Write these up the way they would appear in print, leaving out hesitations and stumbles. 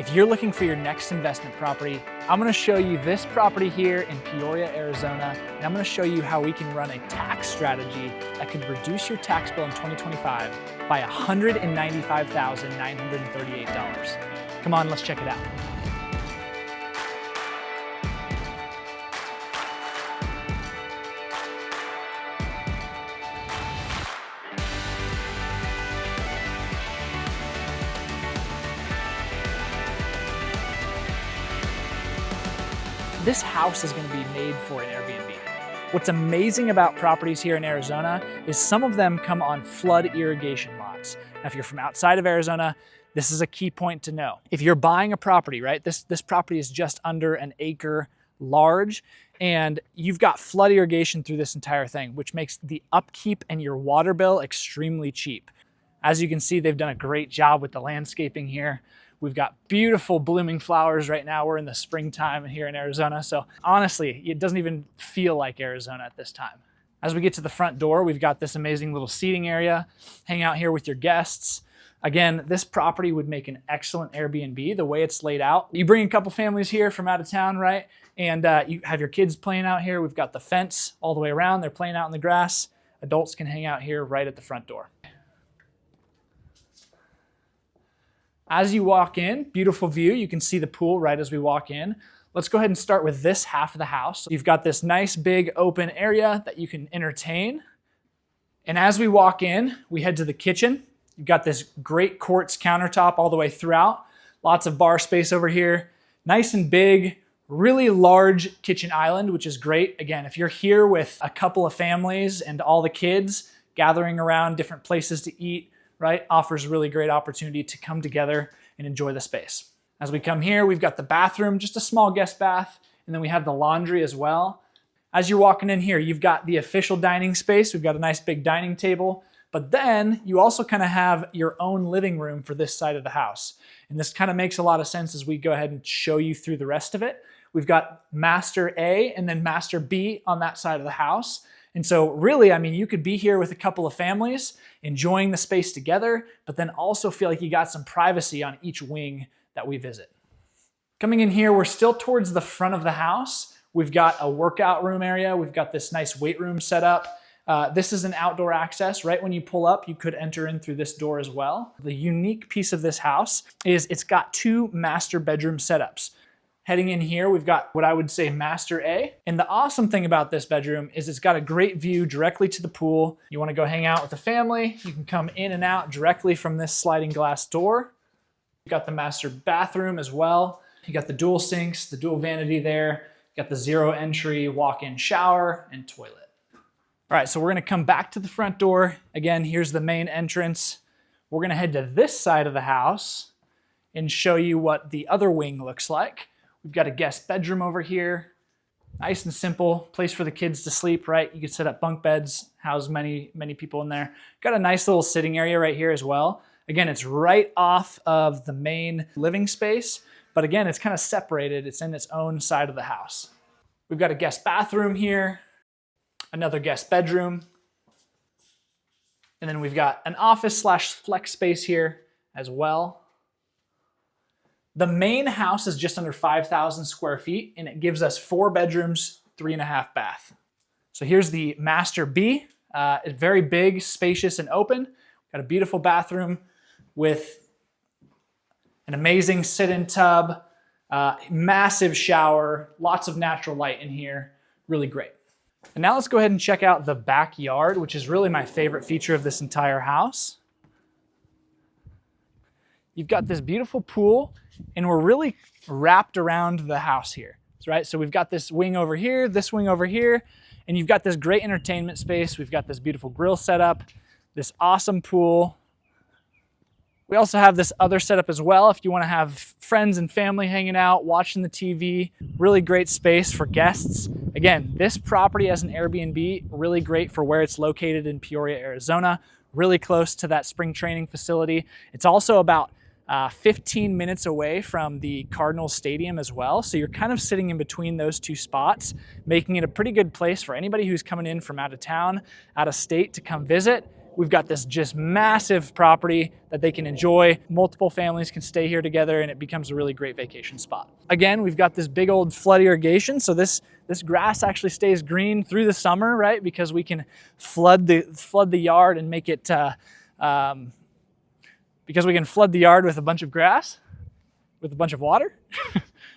If you're looking for your next investment property, I'm going to show you this property here in Peoria, Arizona, and I'm going to show you how we can run a tax strategy that could reduce your tax bill in 2025 by $195,938. Come on, let's check it out. This house is going to be made for an Airbnb. What's amazing about properties here in Arizona is some of them come on flood irrigation lots. Now, if you're from outside of Arizona, this is a key point to know. If you're buying a property, right, this property is just under an acre large, and you've got flood irrigation through this entire thing, which makes the upkeep and your water bill extremely cheap. As you can see, they've done a great job with the landscaping here. We've got beautiful blooming flowers right now. We're in the springtime here in Arizona. So honestly, it doesn't even feel like Arizona at this time. As we get to the front door, we've got this amazing little seating area. Hang out here with your guests. Again, this property would make an excellent Airbnb the way it's laid out. You bring a couple families here from out of town, right? And you have your kids playing out here. We've got the fence all the way around. They're playing out in the grass. Adults can hang out here right at the front door. As you walk in, beautiful view. You can see the pool right as we walk in. Let's go ahead and start with this half of the house. You've got this nice big open area that you can entertain. And as we walk in, we head to the kitchen. You've got this great quartz countertop all the way throughout. Lots of bar space over here. Nice and big, really large kitchen island, which is great. Again, if you're here with a couple of families and all the kids gathering around different places to eat, right, offers really great opportunity to come together and enjoy the space. As we come here, we've got the bathroom, just a small guest bath, and then we have the laundry as well. As you're walking in here, you've got the official dining space. We've got a nice big dining table, but then you also kind of have your own living room for this side of the house. And this kind of makes a lot of sense as we go ahead and show you through the rest of it. We've got master A and then master B on that side of the house. And so really, I mean, you could be here with a couple of families enjoying the space together, but then also feel like you got some privacy on each wing that we visit. Coming in here, we're still towards the front of the house. We've got a workout room area. We've got this nice weight room set up. This is an outdoor access. Right when you pull up, you could enter in through this door as well. The unique piece of this house is it's got two master bedroom setups. Heading in here, we've got what I would say master A. And the awesome thing about this bedroom is it's got a great view directly to the pool. You wanna go hang out with the family, you can come in and out directly from this sliding glass door. You've got the master bathroom as well. You got the dual sinks, the dual vanity there. You got the zero entry walk-in shower and toilet. All right, so we're gonna come back to the front door. Again, here's the main entrance. We're gonna head to this side of the house and show you what the other wing looks like. We've got a guest bedroom over here. Nice and simple, place for the kids to sleep, right? You can set up bunk beds, house many people in there. Got a nice little sitting area right here as well. Again, it's right off of the main living space, but again, it's kind of separated. It's in its own side of the house. We've got a guest bathroom here, another guest bedroom, and then we've got an office / flex space here as well. The main house is just under 5,000 square feet, and it gives us 4 bedrooms, 3.5 bath. So here's the master B. It's very big, spacious, and open. Got a beautiful bathroom with an amazing sit-in tub, massive shower, lots of natural light in here. Really great. And now let's go ahead and check out the backyard, which is really my favorite feature of this entire house. You've got this beautiful pool, and we're really wrapped around the house here, right? So we've got this wing over here, this wing over here, and you've got this great entertainment space. We've got this beautiful grill setup, this awesome pool. We also have this other setup as well if you want to have friends and family hanging out, watching the TV. Really great space for guests. Again, this property as an Airbnb, really great for where it's located in Peoria, Arizona, really close to that spring training facility. It's also about 15 minutes away from the Cardinals Stadium as well. So you're kind of sitting in between those two spots, making it a pretty good place for anybody who's coming in from out of town, out of state to come visit. We've got this just massive property that they can enjoy. Multiple families can stay here together and it becomes a really great vacation spot. Again, we've got this big old flood irrigation. So this grass actually stays green through the summer, right? Because we can flood the yard and make it, because we can flood the yard with a bunch of grass, with a bunch of water.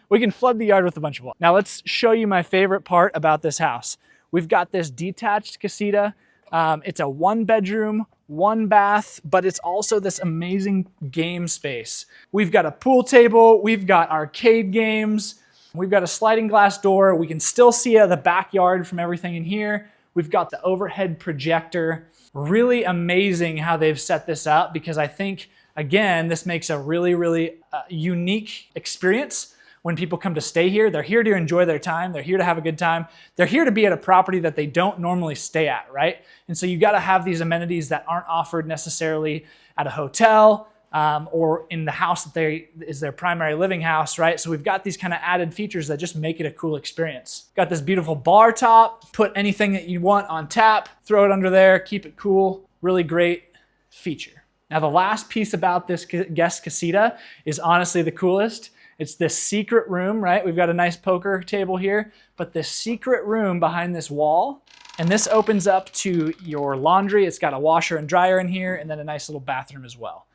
We can flood the yard with a bunch of water. Now let's show you my favorite part about this house. We've got this detached casita. It's a 1-bedroom, 1-bath, but it's also this amazing game space. We've got a pool table, we've got arcade games, we've got a sliding glass door. We can still see the backyard from everything in here. We've got the overhead projector. Really amazing how they've set this up, because I think, again, this makes a really unique experience. When people come to stay here, they're here to enjoy their time. They're here to have a good time. They're here to be at a property that they don't normally stay at, right? And so you got to have these amenities that aren't offered necessarily at a hotel or in the house that is their primary living house, right? So we've got these kind of added features that just make it a cool experience. Got this beautiful bar top. Put anything that you want on tap, throw it under there, keep it cool. Really great feature. Now the last piece about this guest casita is honestly the coolest. It's this secret room, right? We've got a nice poker table here, but this secret room behind this wall, and this opens up to your laundry. It's got a washer and dryer in here, and then a nice little bathroom as well.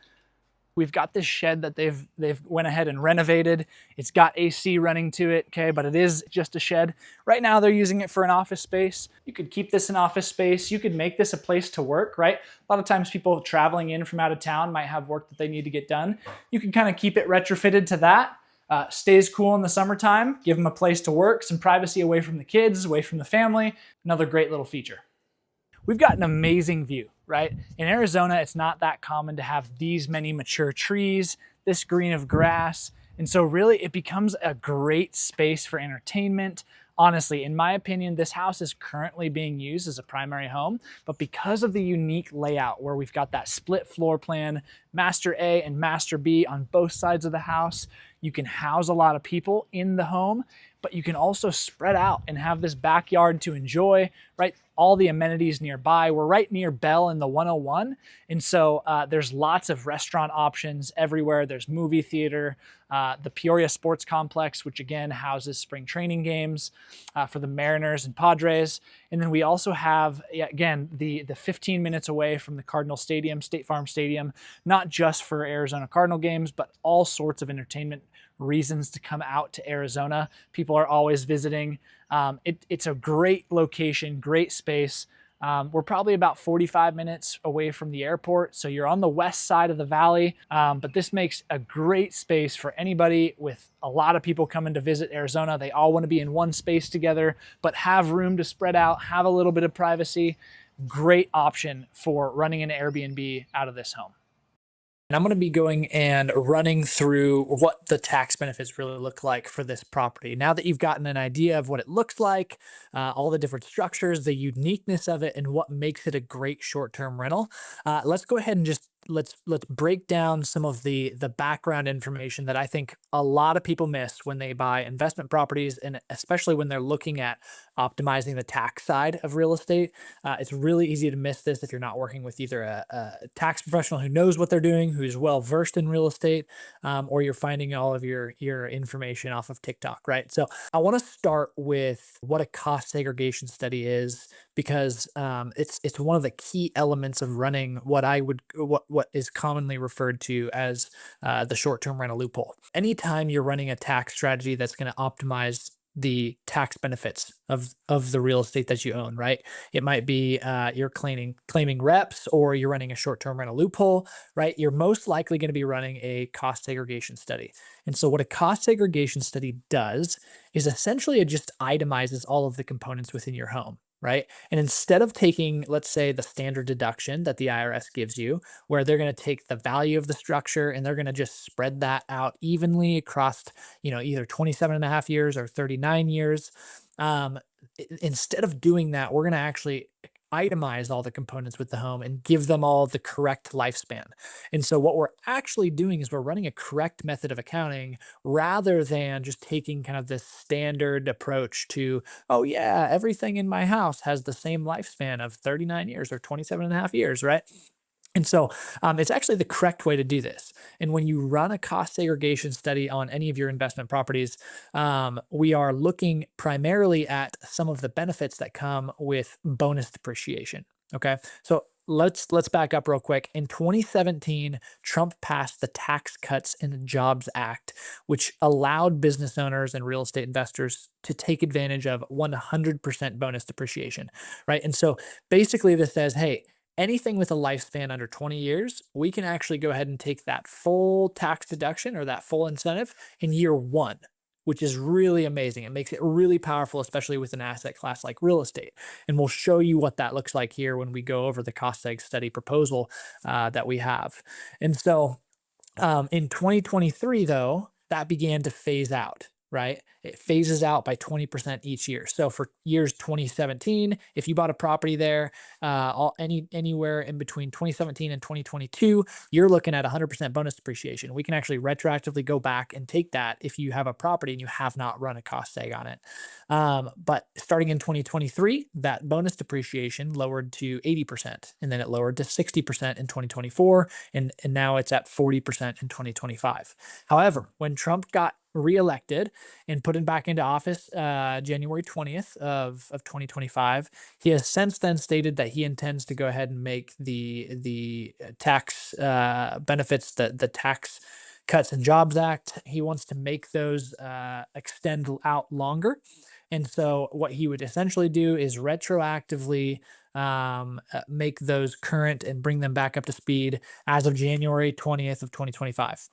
We've got this shed that they've went ahead and renovated. It's got AC running to it, okay, but it is just a shed. Right now they're using it for an office space. You could keep this an office space. You could make this a place to work, right? A lot of times people traveling in from out of town might have work that they need to get done. You can kind of keep it retrofitted to that. Stays cool in the summertime, give them a place to work, some privacy away from the kids, away from the family. Another great little feature. We've got an amazing view, right? In Arizona, it's not that common to have these many mature trees, this green of grass. And so really it becomes a great space for entertainment. Honestly, in my opinion, this house is currently being used as a primary home, but because of the unique layout where we've got that split floor plan, master A and master B on both sides of the house, you can house a lot of people in the home, but you can also spread out and have this backyard to enjoy, right? All the amenities nearby. We're right near Bell in the 101. And so there's lots of restaurant options everywhere. There's movie theater, the Peoria Sports Complex, which again houses spring training games for the Mariners and Padres. And then we also have, again, the 15 minutes away from the Cardinal Stadium, State Farm Stadium, not just for Arizona Cardinal games, but all sorts of entertainment reasons to come out to Arizona. People are always visiting. It's a great location, great space. We're probably about 45 minutes away from the airport, so you're on the west side of the valley, but this makes a great space for anybody with a lot of people coming to visit Arizona. They all want to be in one space together, but have room to spread out, have a little bit of privacy. Great option for running an Airbnb out of this home. And I'm going to be going and running through what the tax benefits really look like for this property. Now that you've gotten an idea of what it looks like, all the different structures, the uniqueness of it, and what makes it a great short-term rental, let's go ahead and just let's break down some of the background information that I think a lot of people miss when they buy investment properties, and especially when they're looking at optimizing the tax side of real estate. It's really easy to miss this if you're not working with either a tax professional who knows what they're doing, who's well versed in real estate, or you're finding all of your information off of TikTok, right? So I want to start with what a cost segregation study is, because it's one of the key elements of running what is commonly referred to as the short-term rental loophole. Anytime you're running a tax strategy that's going to optimize the tax benefits of the real estate that you own, right? It might be you're claiming reps, or you're running a short-term rental loophole, right? You're most likely going to be running a cost segregation study. And so what a cost segregation study does is essentially it just itemizes all of the components within your home, right? And instead of taking, let's say, the standard deduction that the IRS gives you, where they're going to take the value of the structure and they're going to just spread that out evenly across, either 27 and a half years or 39 years. Instead of doing that, we're going to actually itemize all the components with the home and give them all the correct lifespan. And so what we're actually doing is we're running a correct method of accounting rather than just taking kind of this standard approach to, oh yeah, everything in my house has the same lifespan of 39 years or 27 and a half years, right? And so it's actually the correct way to do this. And when you run a cost segregation study on any of your investment properties, we are looking primarily at some of the benefits that come with bonus depreciation. Okay, so let's back up real quick. In 2017, Trump passed the Tax Cuts and Jobs Act, which allowed business owners and real estate investors to take advantage of 100% bonus depreciation, right? And so basically, this says, hey, anything with a lifespan under 20 years, we can actually go ahead and take that full tax deduction or that full incentive in year one, which is really amazing. It makes it really powerful, especially with an asset class like real estate. And we'll show you what that looks like here when we go over the cost seg study proposal that we have. And so in 2023, though, that began to phase out, right? It phases out by 20% each year. So for years 2017, if you bought a property there, anywhere in between 2017 and 2022, you're looking at 100% bonus depreciation. We can actually retroactively go back and take that if you have a property and you have not run a cost seg on it. But starting in 2023, that bonus depreciation lowered to 80%, and then it lowered to 60% in 2024, and now it's at 40% in 2025. However, when Trump got reelected and put him back into office January 20th of 2025, he has since then stated that he intends to go ahead and make the tax benefits, the Tax Cuts and Jobs Act. He wants to make those extend out longer. And so what he would essentially do is retroactively make those current and bring them back up to speed as of January 20th of 2025.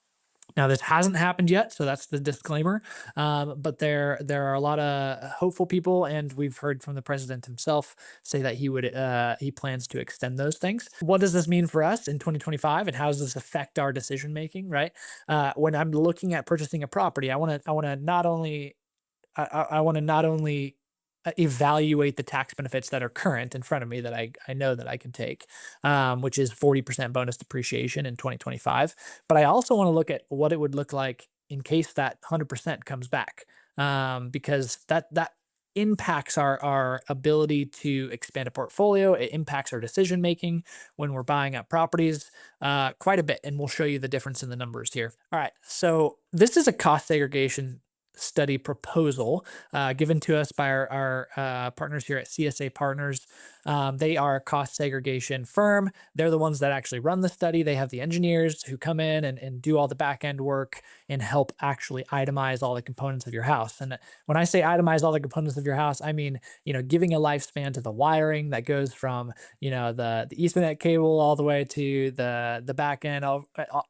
Now, this hasn't happened yet, so that's the disclaimer. But there are a lot of hopeful people, and we've heard from the president himself say that he plans to extend those things. What does this mean for us in 2025, and how does this affect our decision making? Right, when I'm looking at purchasing a property, I want to not only I want to not only evaluate the tax benefits that are current in front of me that I know that I can take, which is 40% bonus depreciation in 2025. But I also want to look at what it would look like in case that 100% comes back, because that impacts our ability to expand a portfolio. It impacts our decision making when we're buying up properties quite a bit, and we'll show you the difference in the numbers here. All right, so this is a cost segregation study proposal given to us by our partners here at CSA Partners. They are a cost segregation firm. They're the ones that actually run the study. They have the engineers who come in and do all the back end work and help actually itemize all the components of your house. And when I say itemize all the components of your house, I mean, giving a lifespan to the wiring that goes from, the Ethernet cable all the way to the back end,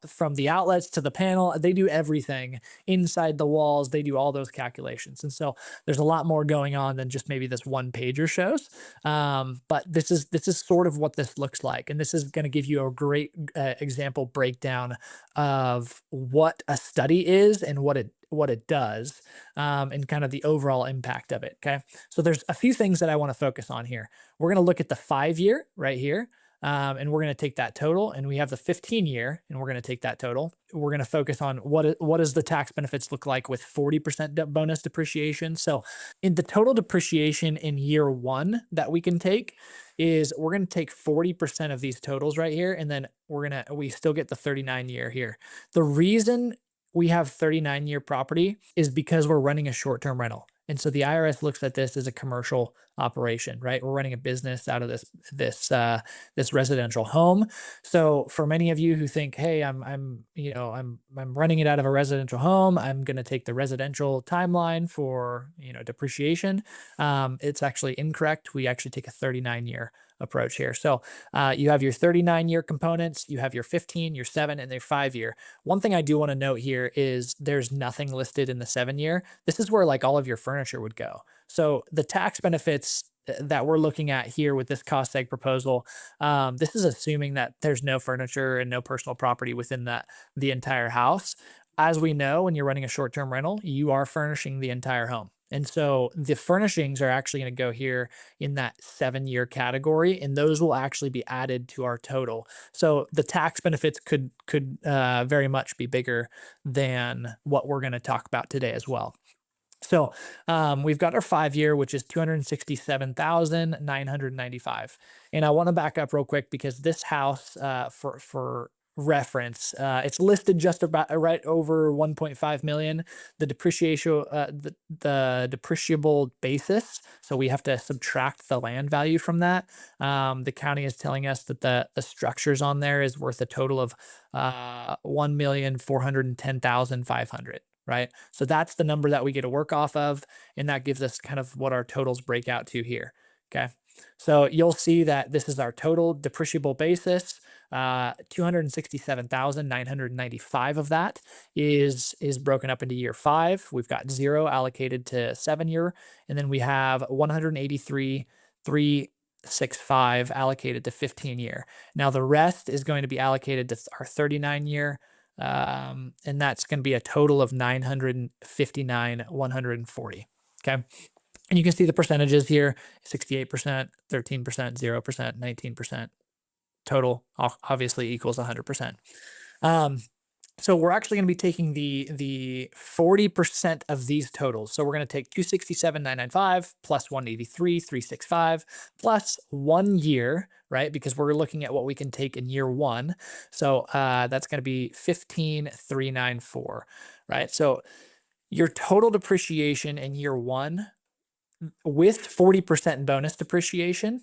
from the outlets to the panel. They do everything inside the walls. They do all those calculations. And so there's a lot more going on than just maybe this one pager shows. But this is sort of what this looks like. And this is going to give you a great example breakdown of what a study is and what it does, and kind of the overall impact of it. Okay. So there's a few things that I want to focus on here. We're going to look at the 5-year right here. And we're going to take that total, and we have the 15-year, and we're going to take that total. We're going to focus on what does the tax benefits look like with 40% bonus depreciation. So in the total depreciation in year one that we can take is we're going to take 40% of these totals right here, and then we still get the 39-year here. The reason we have 39-year property is because we're running a short-term rental. And so the IRS looks at this as a commercial operation, right? We're running a business out of this residential home. So for many of you who think, hey, I'm running it out of a residential home, I'm going to take the residential timeline for depreciation. It's actually incorrect. We actually take a 39-year approach here. So you have your 39-year components, you have your 15, your 7, and your 5-year. One thing I do want to note here is there's nothing listed in the 7-year. This is where like all of your furniture would go. So the tax benefits that we're looking at here with this cost seg proposal, this is assuming that there's no furniture and no personal property within the entire house. As we know, when you're running a short-term rental, you are furnishing the entire home. And so the furnishings are actually going to go here in that 7-year category, and those will actually be added to our total. So the tax benefits could very much be bigger than what we're going to talk about today as well. So we've got our 5-year, which is 267,995. And I want to back up real quick because this house, for reference, it's listed just about right over 1.5 million. The depreciation, the depreciable basis. So we have to subtract the land value from that. The county is telling us that the structures on there is worth a total of 1,410,500. Right? So that's the number that we get to work off of, and that gives us kind of what our totals break out to here. Okay. So you'll see that this is our total depreciable basis. 267,995 of that is broken up into year 5. We've got 0 allocated to 7-year, and then we have 183,365 allocated to 15-year. Now the rest is going to be allocated to our 39-year, and that's going to be a total of 959,140. Okay. And you can see the percentages here: 68%, 13%, 0%, 19%. Total obviously equals 100%. So we're actually going to be taking the 40% of these totals. So we're going to take 267,995 plus 183,365 plus 1 year, right? Because we're looking at what we can take in year 1. So that's going to be 15,394, right? So your total depreciation in year 1 with 40% bonus depreciation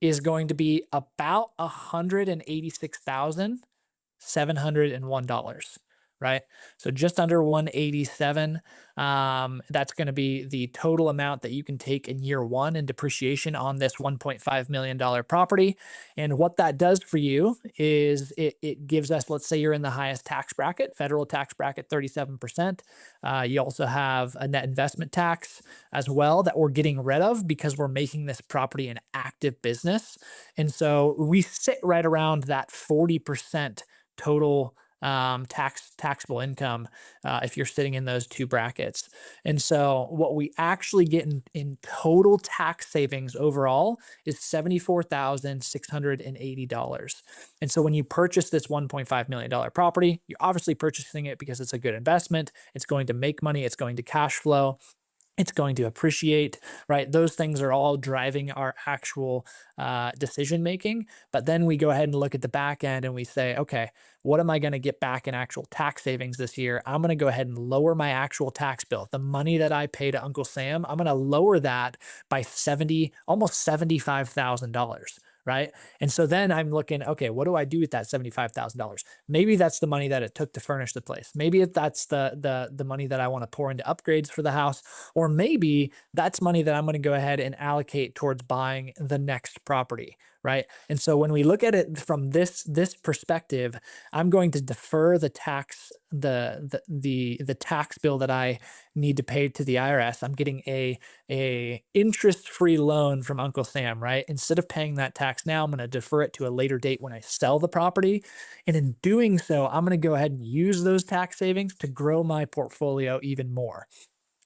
is going to be about $186,701, right? So just under 187. That's going to be the total amount that you can take in year 1 in depreciation on this $1.5 million property. And what that does for you is it gives us, let's say you're in the highest tax bracket, federal tax bracket, 37%. You also have a net investment tax as well that we're getting rid of because we're making this property an active business. And so we sit right around that 40% total taxable income if you're sitting in those 2 brackets. And so what we actually get in total tax savings overall is $74,680. And so when you purchase this $1.5 million property, you're obviously purchasing it because it's a good investment. It's going to make money. It's going to cash flow. It's going to appreciate, right? Those things are all driving our actual decision making. But then we go ahead and look at the back end and we say, okay, what am I going to get back in actual tax savings this year? I'm going to go ahead and lower my actual tax bill. The money that I pay to Uncle Sam, I'm going to lower that by almost $75,000. Right. And so then I'm looking, okay, what do I do with that $75,000? Maybe that's the money that it took to furnish the place. Maybe if that's the money that I want to pour into upgrades for the house, or maybe that's money that I'm going to go ahead and allocate towards buying the next property. Right. And so when we look at it from this perspective, I'm going to defer the tax, the tax bill that I need to pay to the IRS. I'm getting a interest-free loan from Uncle Sam, right? Instead of paying that tax now, I'm going to defer it to a later date when I sell the property. And in doing so, I'm going to go ahead and use those tax savings to grow my portfolio even more.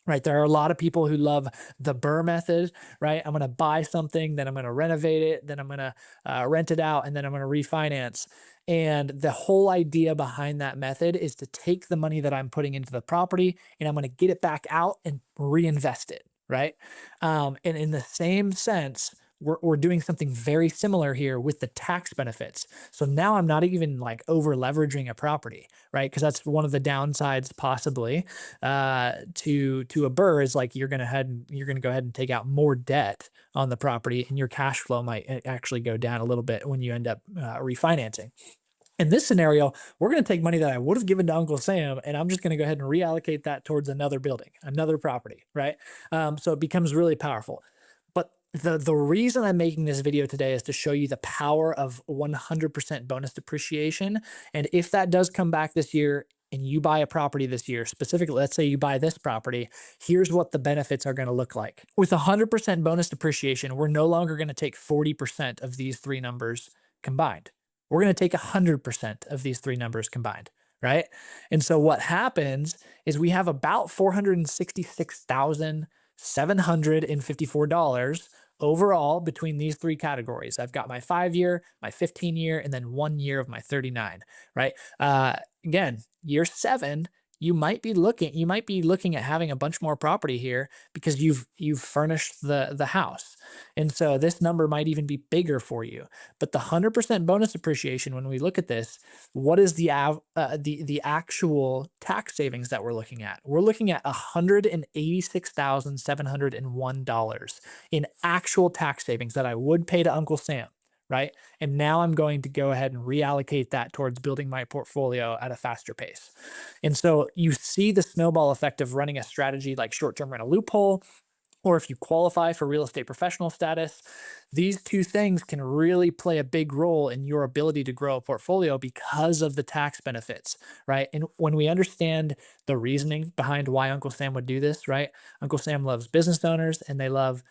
Right. There are a lot of people who love the BRRRR method, right? I'm going to buy something, then I'm going to renovate it, then I'm going to rent it out, and then I'm going to refinance. And the whole idea behind that method is to take the money that I'm putting into the property and I'm going to get it back out and reinvest it. Right. And in the same sense, we're doing something very similar here with the tax benefits. So now I'm not even like over leveraging a property, right? Because that's one of the downsides possibly to a BRRRR is like you're going to go ahead and take out more debt on the property, and your cash flow might actually go down a little bit when you end up refinancing. In this scenario, we're going to take money that I would have given to Uncle Sam, and I'm just going to go ahead and reallocate that towards another building, another property, right? So it becomes really powerful. But the reason I'm making this video today is to show you the power of 100% bonus depreciation. And if that does come back this year and you buy a property this year, specifically, let's say you buy this property, here's what the benefits are going to look like. With 100% bonus depreciation, we're no longer going to take 40% of these 3 numbers combined. We're going to take 100% of these 3 numbers combined, right? And so what happens is we have about 466,000 $754 overall between these three categories. I've got my 5 year, my 15 year, and then 1 year of my 39, right? Again, year seven, you might be looking at having a bunch more property here because you've furnished the house. And so this number might even be bigger for you. But the 100% bonus appreciation, when we look at this, what is the actual tax savings that we're looking at? We're looking at $186,701 in actual tax savings that I would pay to Uncle Sam, right? And now I'm going to go ahead and reallocate that towards building my portfolio at a faster pace. And so you see the snowball effect of running a strategy like short-term rental loophole, or if you qualify for real estate professional status. These two things can really play a big role in your ability to grow a portfolio because of the tax benefits, right? And when we understand the reasoning behind why Uncle Sam would do this, right? Uncle Sam loves business owners and they love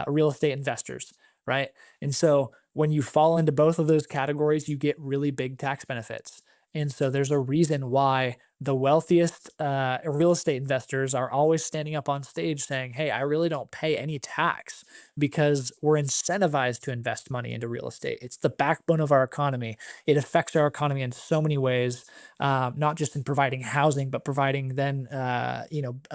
real estate investors, right? And so when you fall into both of those categories, you get really big tax benefits. And so there's a reason why the wealthiest real estate investors are always standing up on stage saying, "Hey, I really don't pay any tax because we're incentivized to invest money into real estate. It's the backbone of our economy. It affects our economy in so many ways, not just in providing housing, but providing then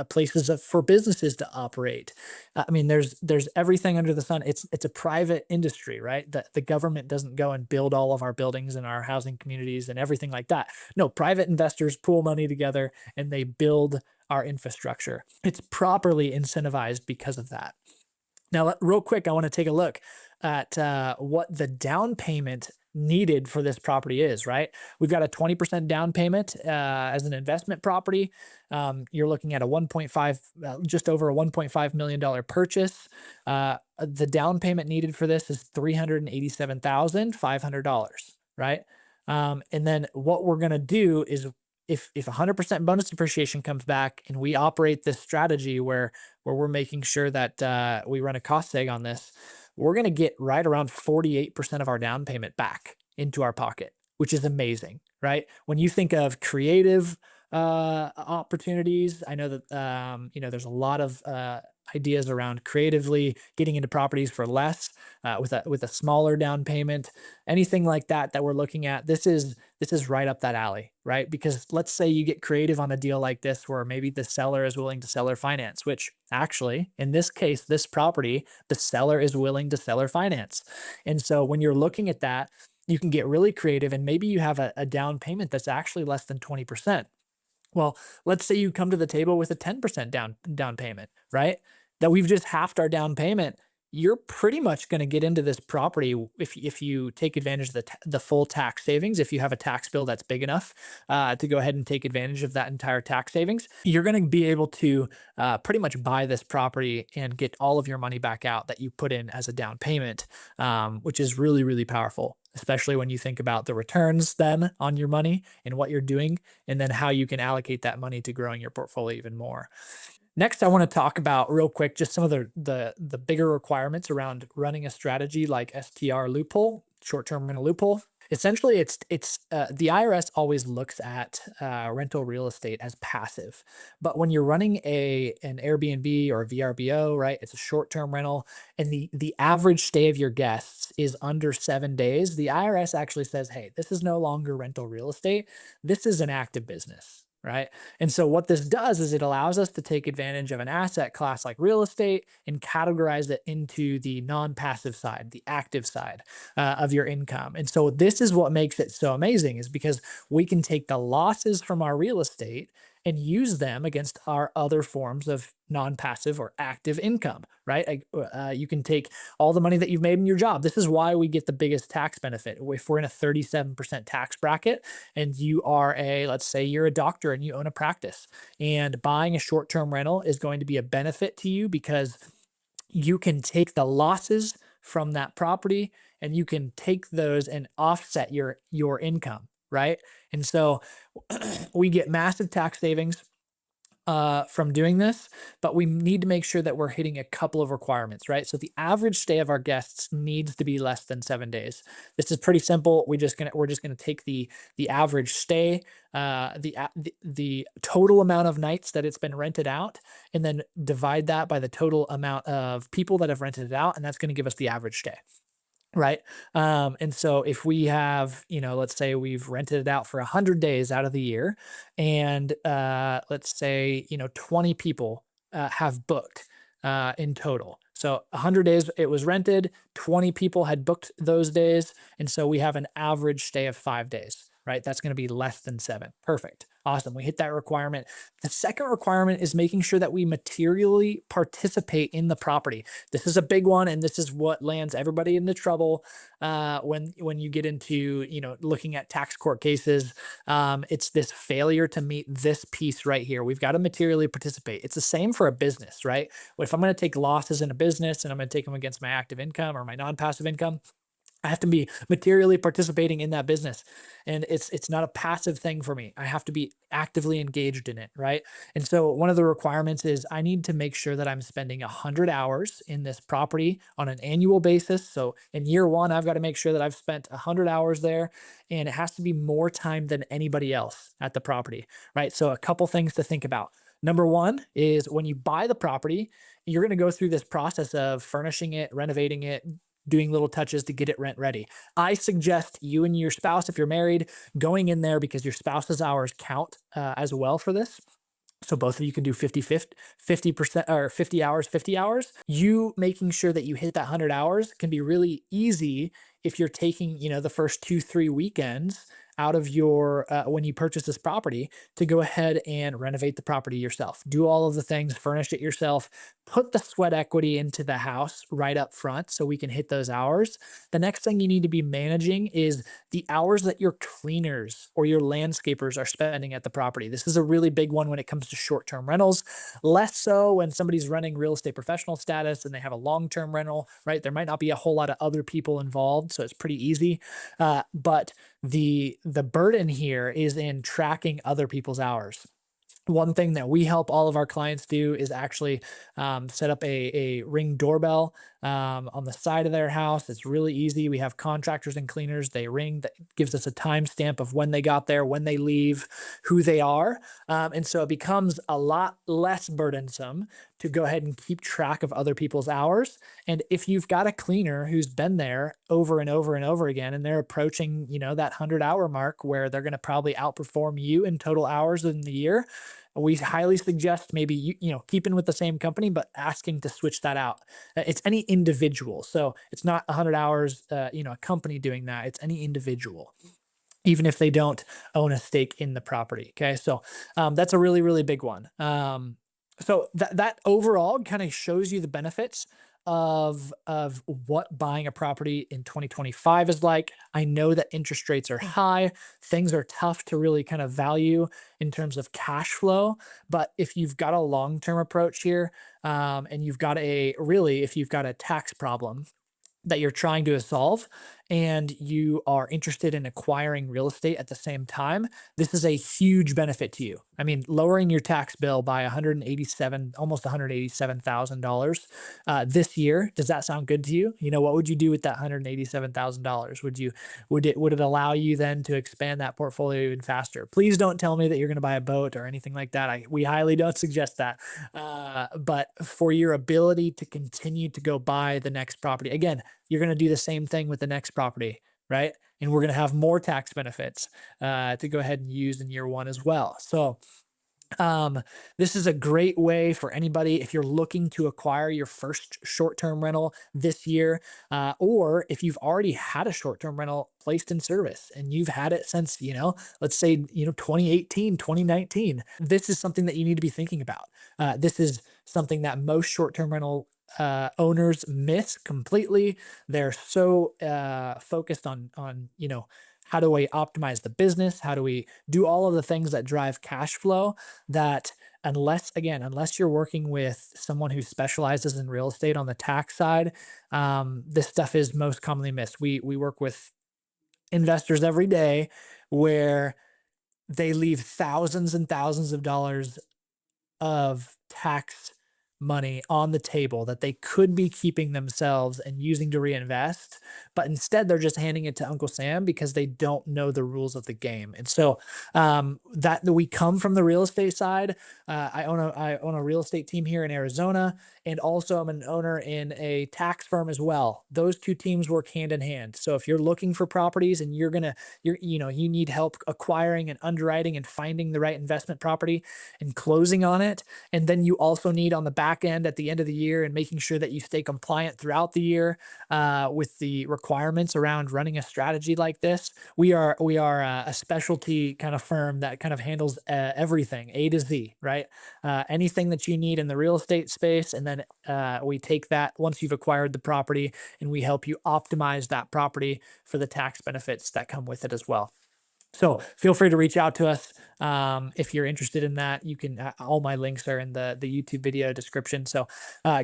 places for businesses to operate. I mean, there's everything under the sun. It's a private industry, right? The government doesn't go and build all of our buildings and our housing communities and everything like that. No, private investors pool money together and they build our infrastructure. It's properly incentivized because of that. Now, real quick, I want to take a look at what the down payment needed for this property is, right? We've got a 20% down payment as an investment property. You're looking at a 1.5, just over a $1.5 million purchase. The down payment needed for this is $387,500, right? And then what we're going to do is if 100% bonus depreciation comes back and we operate this strategy where we're making sure that we run a cost seg on this, we're going to get right around 48% of our down payment back into our pocket, which is amazing, right? When you think of creative opportunities, I know that there's a lot of ideas around creatively getting into properties for less with a smaller down payment, anything like that we're looking at. This is right up that alley, right? Because let's say you get creative on a deal like this where maybe the seller is willing to seller finance, which actually in this case, this property, the seller is willing to seller finance. And so when you're looking at that, you can get really creative and maybe you have a down payment that's actually less than 20%. Well, let's say you come to the table with a 10% down payment, right? That we've just halved our down payment. You're pretty much going to get into this property if you take advantage of the full tax savings. If you have a tax bill that's big enough to go ahead and take advantage of that entire tax savings, you're going to be able to pretty much buy this property and get all of your money back out that you put in as a down payment, which is really, really powerful, especially when you think about the returns then on your money and what you're doing, and then how you can allocate that money to growing your portfolio even more. Next, I want to talk about real quick just some of the bigger requirements around running a strategy like STR loophole, short-term rental loophole. Essentially, it's the IRS always looks at rental real estate as passive, but when you're running an Airbnb or a VRBO, right? It's a short-term rental, and the average stay of your guests is under 7 days. The IRS actually says, hey, this is no longer rental real estate. This is an active business, right? And so what this does is it allows us to take advantage of an asset class like real estate and categorize it into the non-passive side, the active side of your income. And so this is what makes it so amazing, is because we can take the losses from our real estate and use them against our other forms of non-passive or active income, right? You can take all the money that you've made in your job. This is why we get the biggest tax benefit. If we're in a 37% tax bracket and you are let's say you're a doctor and you own a practice, and buying a short-term rental is going to be a benefit to you because you can take the losses from that property and you can take those and offset your income, right? And so we get massive tax savings. from doing this, but we need to make sure that we're hitting a couple of requirements, right? So the average stay of our guests needs to be less than 7 days. This is pretty simple. We're just gonna take the average stay, the total amount of nights that it's been rented out, and then divide that by the total amount of people that have rented it out, and that's gonna give us the average stay. Right. And so if we have, let's say we've rented it out for 100 days out of the year, and let's say, 20 people have booked in total. So 100 days it was rented, 20 people had booked those days. And so we have an average stay of 5 days, right? That's going to be less than 7. Perfect. Awesome. We hit that requirement. The second requirement is making sure that we materially participate in the property. This is a big one, and this is what lands everybody into trouble when you get into looking at tax court cases. It's this failure to meet this piece right here. We've got to materially participate. It's the same for a business, right? If I'm going to take losses in a business and I'm going to take them against my active income or my non-passive income, I have to be materially participating in that business. And it's not a passive thing for me. I have to be actively engaged in it, right? And so one of the requirements is I need to make sure that I'm spending 100 hours in this property on an annual basis. So in year 1, I've got to make sure that I've spent 100 hours there, and it has to be more time than anybody else at the property, right? So a couple things to think about. Number 1 is when you buy the property, you're going to go through this process of furnishing it, renovating it, doing little touches to get it rent ready. I suggest you and your spouse, if you're married, going in there because your spouse's hours count as well for this. So both of you can do 50% or 50 hours, 50 hours. You making sure that you hit that 100 hours can be really easy if you're taking, the first 2, 3 weekends out of your, when you purchase this property, to go ahead and renovate the property yourself. Do all of the things, furnish it yourself, put the sweat equity into the house right up front so we can hit those hours. The next thing you need to be managing is the hours that your cleaners or your landscapers are spending at the property. This is a really big one when it comes to short-term rentals, less so when somebody's running real estate professional status and they have a long-term rental, right? There might not be a whole lot of other people involved, so it's pretty easy. But the burden here is in tracking other people's hours. One thing that we help all of our clients do is actually set up a Ring doorbell on the side of their house. It's really easy. We have contractors and cleaners. They ring. That gives us a timestamp of when they got there, when they leave, who they are. And so it becomes a lot less burdensome to go ahead and keep track of other people's hours. And if you've got a cleaner who's been there over and over and over again, and they're approaching, that 100-hour mark where they're going to probably outperform you in total hours in the year, we highly suggest maybe keeping with the same company, but asking to switch that out. It's any individual, so it's not 100 hours, a company doing that. It's any individual, even if they don't own a stake in the property. Okay, so that's a really, really big one. So that overall kind of shows you the benefits of what buying a property in 2025 is like. I know that interest rates are high, things are tough to really kind of value in terms of cash flow, but if you've got a long-term approach here, and if you've got a tax problem that you're trying to solve, and you are interested in acquiring real estate at the same time, this is a huge benefit to you. I mean, lowering your tax bill by almost $187,000 this year. Does that sound good to you? What would you do with that $187,000? Would it allow you then to expand that portfolio even faster? Please don't tell me that you're going to buy a boat or anything like that. We highly don't suggest that. But for your ability to continue to go buy the next property, again, you're going to do the same thing with the next property, right? And we're going to have more tax benefits to go ahead and use in year 1 as well. So this is a great way for anybody if you're looking to acquire your first short-term rental this year, or if you've already had a short-term rental placed in service and you've had it since, let's say, 2018, 2019. This is something that you need to be thinking about. This is something that most short-term rental owners miss completely. They're so focused on how do we optimize the business? How do we do all of the things that drive cash flow, that unless you're working with someone who specializes in real estate on the tax side, this stuff is most commonly missed. We work with investors every day where they leave thousands and thousands of dollars of tax money on the table that they could be keeping themselves and using to reinvest, but instead they're just handing it to Uncle Sam because they don't know the rules of the game. And so that we come from the real estate side. I own a real estate team here in Arizona, and also I'm an owner in a tax firm as well. Those two teams work hand in hand. So if you're looking for properties and you need help acquiring and underwriting and finding the right investment property and closing on it, and then you also need on the back end at the end of the year and making sure that you stay compliant throughout the year with the requirements around running a strategy like this. We are a specialty kind of firm that kind of handles everything A to Z, right? Anything that you need in the real estate space, and then we take that once you've acquired the property, and we help you optimize that property for the tax benefits that come with it as well. So feel free to reach out to us if you're interested in that. You can all my links are in the YouTube video description. So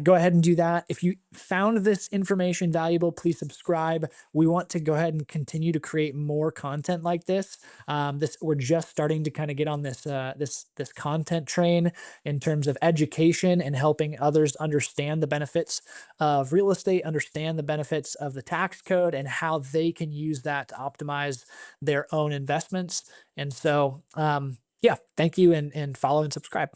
go ahead and do that. If you found this information valuable, please subscribe. We want to go ahead and continue to create more content like this. This we're just starting to kind of get on this content train in terms of education and helping others understand the benefits of real estate, understand the benefits of the tax code, and how they can use that to optimize their own investments. And so, yeah, thank you, and follow and subscribe.